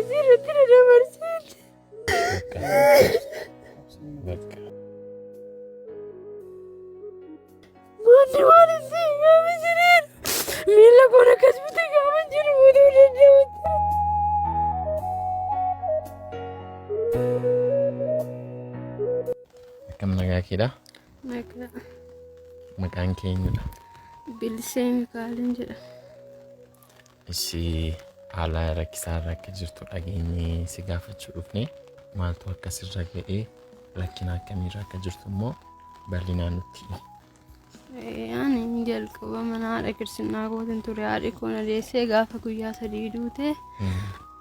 سيرتنا دمرسيت بك ماني والدي يا مجنين مين لكونا كسبتك يا مجنين ودول الجوت كم نجا كده ماكلا مكان كينيو بلسين قالن جدا ishii haala rakkisaarra akka jirtu dhageenyee si gaafachuu dhufne maaltu akkasirra ga'ee rakkina akkamiirra akka jirtu immoo bal'inaan nutti يعني jalqaba mana haadha kirsinnaa gootin ture haadhi koo na deessee gaafa guyyaa 3 duute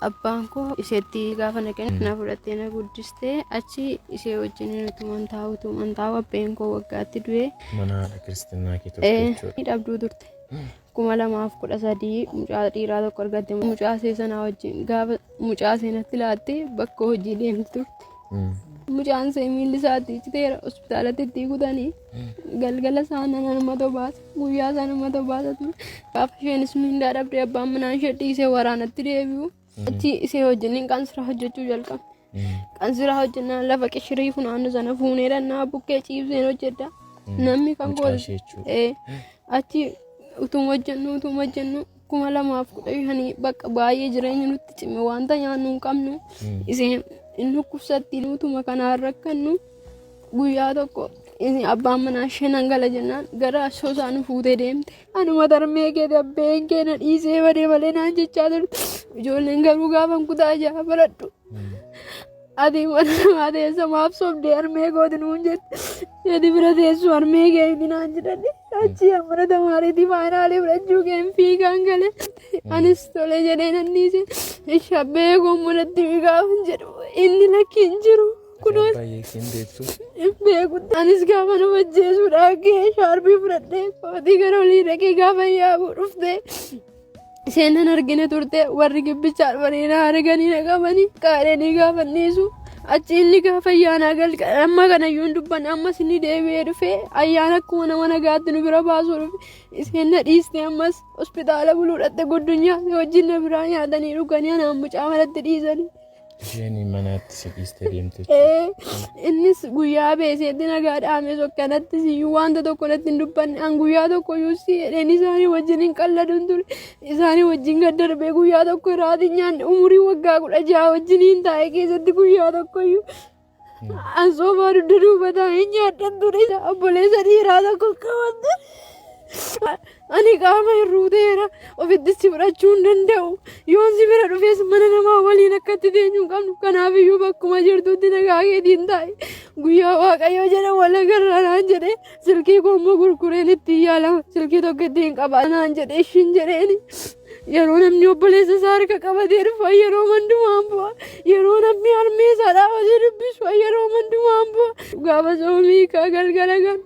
abbaan koo iseetti gaafa naqeen na fudhattee na guddistee achi isee wajjin utuman taa'u abbeen koo waggaatti du'e mana haadha kirsinnaa kee turte jechuudha. Dhabduu turte 2013 mucaa dhiiraa tokko argatte mucaa sanaa wajjin gaafa mucaa seenatti laatte bakka hojii deemtu turte. Mucaan see miilli isaatti citeera hospitaalatti itti gudanii galgala saana nama tobaasa guyyaa sana nama tobaasa ture gaafa isheenis miindaa dhabdee abbaan manaan ishee dhiisee waraanatti deebi'u achi isee wajjin qansira hojjechuu jalqabe. Qansira hojjennaan lafa qishirii funaannu sana fuunee dhannaa bukkee ciibseen hojjedha namni kan goote achi utuma hojjennu 2015 bakka baay'ee jireenya nutti cime wanta nyaannu hin qabnu iseen inni kuusatti utuma kanaan rakkannu guyyaa tokko abbaan manaa ishee nangala jennaan gara asoosaa nu fuutee deemte anuma darmee kee abbeen kee na dhiisee badee malee naan jechaa turte ijoolleen garuu gaafan kutaa jaha baradhu ati mana namaa teessa maaf sobdee harmee kooti nuun jette ati bira teessu harmee kee naan jedhani achi mana tamaariitii faayinaalee fudhachuu kee fiigaan galee anis tolee jedhee nan dhiise shabbee gommodatti gaafan jedhu inni lakki hin jiru kunuun beekutti anis gaafa na wajjeessuudhaa kee shaarbii fudhadhee kootii gara olii dhaqee gaafa yaabuu dhufte seenan argine turte warri gibbichaa dhufanii arganii na qabanii qaadhanii gaafa dhiisu achi inni gaafa ayyaana galqa amma kanayyuu hin dubbanne ammas inni deebi'ee dhufe ayyaana akkuma nama nagaatti nu bira baasuu dhufe isheen na dhiiste ammas hospitaala buluu dhatte guddunyaa wajjin na biraa nyaatanii dhuganii anaan mucaa manatti dhiisanii. Isheen manaatti si dhiistee deemte. Innis guyyaa beeseetti nagaa dhaamee sokkanatti siyyuu wanta tokko natti hin dubbanne an guyyaa tokko yuusi jedheen isaanii wajjin hin qalladun ture isaanii wajjin gad darbee guyyaa tokko irraatiin nyaanne umurii waggaa 16 wajjin hin taa'e keessatti guyyaa tokko iyyuu an soofaa dudda duuba taa'ee nyaadhan ture obboleessa dhiiraa tokko qabatte. Ani qaama hir'uuteera ofitti si fudhachuu hin danda'u yoon si bira dhufees mana namaa waliin akkatti teenyuu qabnu kanaafiyyuu bakkuma jirtutti nagaa keetiin taa'e guyyaa waaqayyoo jedha wala garraanaan jedhee silkii koommoo gurgureen itti yaalama silkii tokko ittiin qabaanaan jedhee ishiin jedheeni yeroo namni obboleessa isaa harka qabatee dhufa yeroo mandumaan bu'a yeroo namni harmee isaa dhaabatee dubbisu yeroo mandumaan bu'a gaafa soomii kaa galgala gan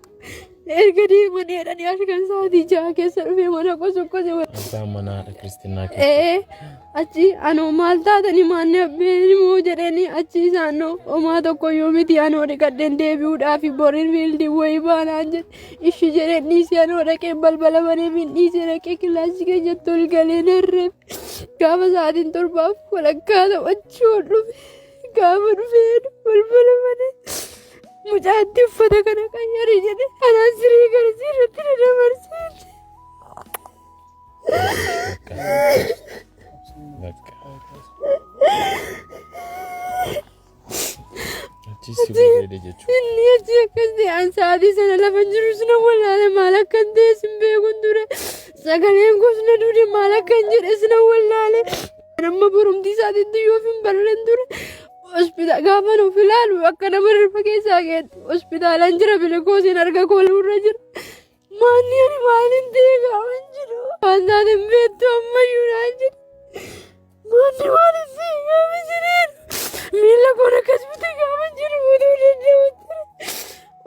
erga deemanii jedhanii halkan sa'aatii 6 keessa dhufee mana qosoqqose abbaan manaa haadha kiristinnaa keessa achi anoo maal taatanii maanni abbeen immoo jedhanii achi isaanoo homaa tokko yoo miti anoo dhiqadheen deebi'uudhaaf boriin fiildii wayii baanaan jedhe ishii jedheen dhiisee anoo dhaqeen balbala banee min dhiisee dhaqee kilaasii keenyatti ol galee narreef gaafa sa'aatiin 7 walakkaa taphachuu ol dhufe gaafa dhufee balbala banee mucaatti uffata kana qayyarii jedhe anaan sirii garsiirratti na dabarseeti. Inni achi akkas ta'an sa'aatii sana lafa jiru suna wallaale maal akkan ta'e sin beekun ture sagaleen gosna duude maal akkan jedhe sina wallaale amma borumtii isaatiitti yoo hin balleen ture. Hospitaala gaafa nuuf ilaalu akka nama riffa keessaa geetti hospitaalaan jira bilikoosiin arga kooluurra jira maanni ani maaliin ta'e gaafa jiru waan taateen beektu ammayyuu naan jedhe maanni maaliin ta'e gaafa jireen miila koon akkas bite gaafa jiru utuu danda'utti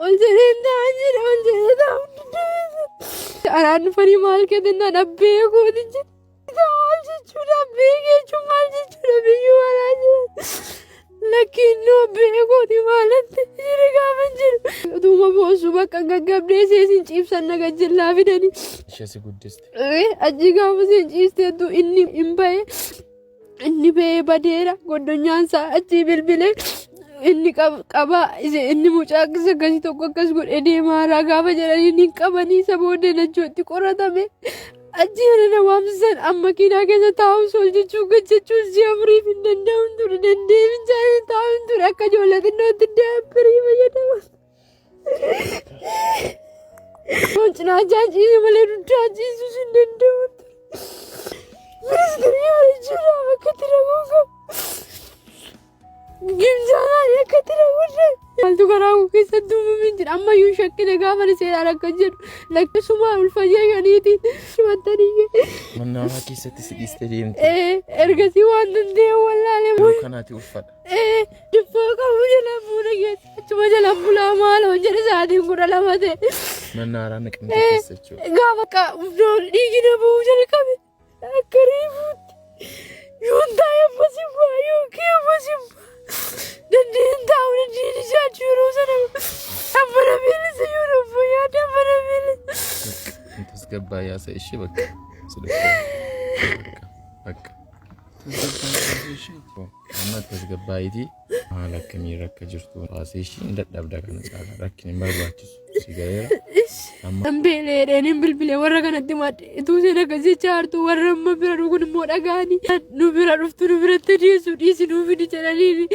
ol jedheen ta'an jedhe ol jedhee ta'an danda'eessa anaan dhufanii maal kennan dhabbee kooti jedhe maal jechuudha dhabbee jechuun maal jechuudha biyyuu alaa jira. Lakin no beekoti maalatti jira gaafa jiru utuma boosu bakka gaggabdee seesin ciibsan naga jillaa fidanii ishee si guddiste achi gaafa seen ciisteetu inni hin bahe inni ba'ee badeera goddonyaan isaa achi bilbilee inni qaba inni mucaa akkasii tokko akkas godhee deemaa gaafa jedhanii ni qabanii isa booddee lachootti qoratame achi na waamsisan amma kiinaa keessa taa'u sol jechuun si'a furiif hin danda'uun ture dandeemin jaanii taa'uun ture akka ijoollee xinnootti daappirii fayyadama. Cinaa ciisee malee duddaa ciisuus hin danda'uun ture. Ministeerri waliin akka tira gogaa. Gimsaan akka tira godhe. Maaltu karaa keessatti uumamee jira ammayyuu shakkina gaafa seeraan akka jedhu lakkisumaa ulfayyaa shaniitiin shimattanii. Mana haaraa keessatti si dhiistee deemte. Ergasii waan danda'e wallaalee. Kanaati uffata. Dubboo qabu jala fuula keessa achuma jala bulaa maal hojjete sa'aatiin 12 ta'e. Mana haaraa naqamtee keessa jechuudha. Gaafa dhiigi na bu'uu jalqabe akka reefuutti yoon taa'e amma simbaa yookiin amma simbaa. Dandeen taa'u dandeen ijaajuu yeroo sana amma na beelisa yoo dhufu yaada amma na beelisa. Intas gabbaa yaasa ishee bakka amma intas gabbaayitii haala akkamii rakka jirtu haasee ishee dadhabda kana caalaa rakkin hin barbaachisu si gaheera. Ambeeleedhaan hin bilbilee warra kanatti madde ituu seen akkasii chaartuu warra amma bira dhugun immoo dhagaanii nu bira dhuftu nu biratti dhiyeessu dhiisi nuuf hin jedhanii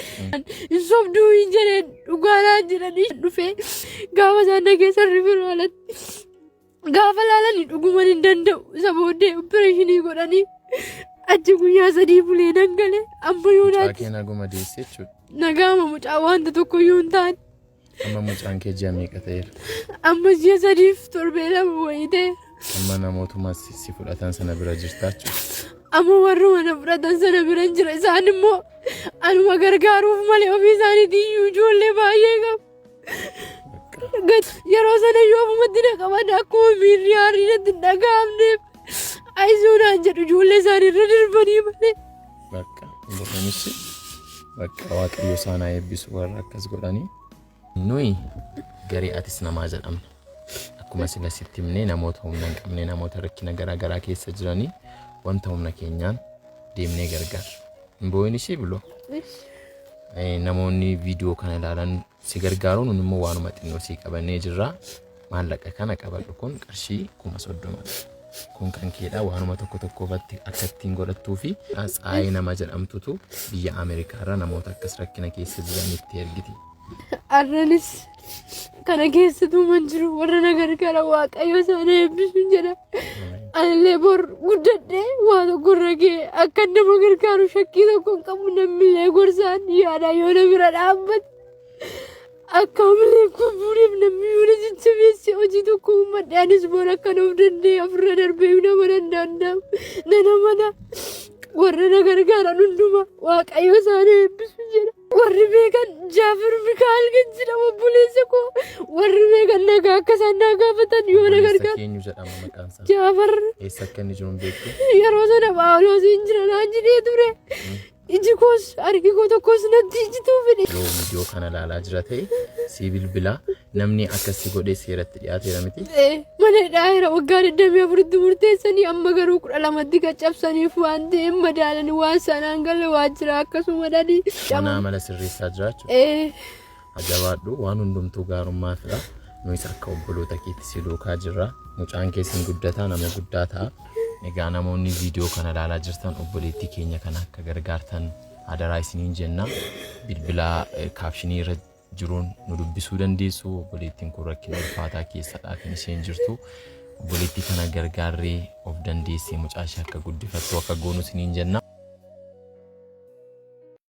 hin sobduu hin jedheen dhugaadhaan jedhanii dhufee gaafa isaan nageessan rifiruu alatti gaafa laalanii dhuguman hin danda'u isa booddee opereeshinii godhanii achi guyyaa 3 bulee nangalee amma yoo naati. Mucaa kee naguma deessee jechuudha. Nagaama mucaa wanta tokko yoo hin taane. Amma mucaan kee ji'a meeqa ta'eera? Amma ji'a 3 wayii ta'eera. Amma namootuma si fudhatan sana bira jirtaa jechuudha. Amma warruma na fudhatan sana bira jira isaan immoo anuma gargaaruuf malee ofii isaaniitiin ijoollee baay'ee qabu. Yeroo sana yoo ofumatti na qaban akkuma miirri haarii natti hin dhaga'amneef ayisuunaan jedhu ijoollee isaanii irra darbanii malee. Bakka waaqayyo isaan haa eebbisu warra akkas godhanii. Nuyi garii atis namaa jedhamna. Akkuma sila sitti himnee namoota humna hin qabne namoota rakkina garaa keessa jiranii wanta humna keenyaan deemnee gargaarra. Boo'in ishee biloo. Namoonni viidiyoo kana ilaalan si gargaaruun immoo waanuma xinnoo si qabannee jirra. Maallaqa kana qabadhu kun qarshii 30,000. Kun kan keedhaa waanuma tokkoffatti akka ittiin godhattuu fi Tsaayii nama jedhamtutu biyya Ameerikaarraa namoota akkas rakkina keessa jiranitti ergiti. Arranis kana keessattuu man jiru warra na gargaara waaqayyo isaan eebbisu jedha. Anillee bor guddadhee waa tokko irra ga'e akka nama gargaaru shakkii tokko hin qabu namnillee gorsaan yaada yoo na bira dhaabbate akka malee kubbuudheef namni yoo na jajjabeesse hojii tokko uummadhe anis bor akka nuuf danda'e ofirra darbee nama danda'amu nana mana warra na gargaaran hundumaa waaqayyo isaan eebbisu jedha. Warri beekan Jaafar Mikaal kan jedhamu obboleessa koo warri beekan nagaa akka isaan na gaafatan yoo na gargaara. Eenyu jedhama maqaan isaa? Jaafar. Eessa akka inni jiru hin beektu? Yeroo sana Phaawulosiin jira naan jedhee ture. Iji koos harki koo tokkos natti ijjituu fedhe. Yoo viidiyoo kana ilaalaa jira ta'e si bilbilaa namni akkasii godhee seeratti dhiyaateera miti? Mana hidhaa waggaa 24tti murteessanii amma garuu 12tti qaccabsaniif waan ta'eef madaalanii waan sanaan galle waajjira akkasuma dhadhii. Mana amala sirreessaa jiraachuu? Ajabaadhu waan hundumtuu gaarummaa fira. Nuyis akka obboloota keetti si duukaa jirra. Mucaan keessin guddataa nama guddaa ta'a. Egaa namoonni viidiyoo kana ilaalaa jirtan obboleettii keenya kana akka gargaartan adaraa isiniin jenna. Bilbila kaapshinii irra jiruun nu dubbisuu dandeessu. Obboleettiin kun rakkina ulfaataa keessadhaa kan isheen jirtu. Obboleettii kana gargaarree of dandeessee mucaa ishee akka guddifattu akka goonu isiniin jenna.